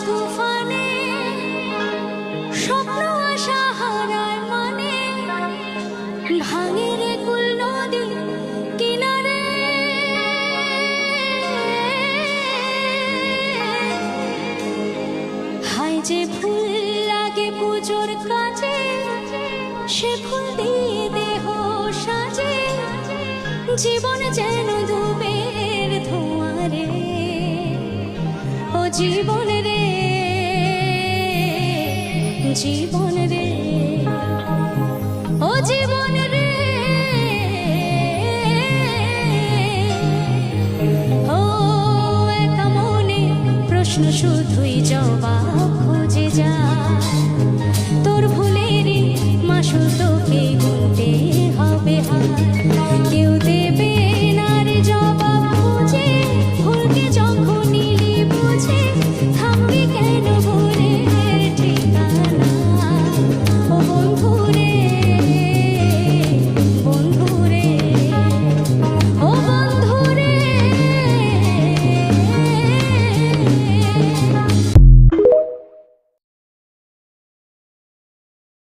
তুফানে স্বপ্ন আশা হারায় মানে ভাঙে রে কুল নদী কিনারে হায় যে ফুল লাগে পুজোর কাজে সে ফুল দিয়ে দেহ সাজে জীবন যেন ধূপের ধোঁয়ারে ও জীবন রে জীবন রে ও জীবন রে ও একা মনে প্রশ্ন শুধুই জবাব খুঁজে যায়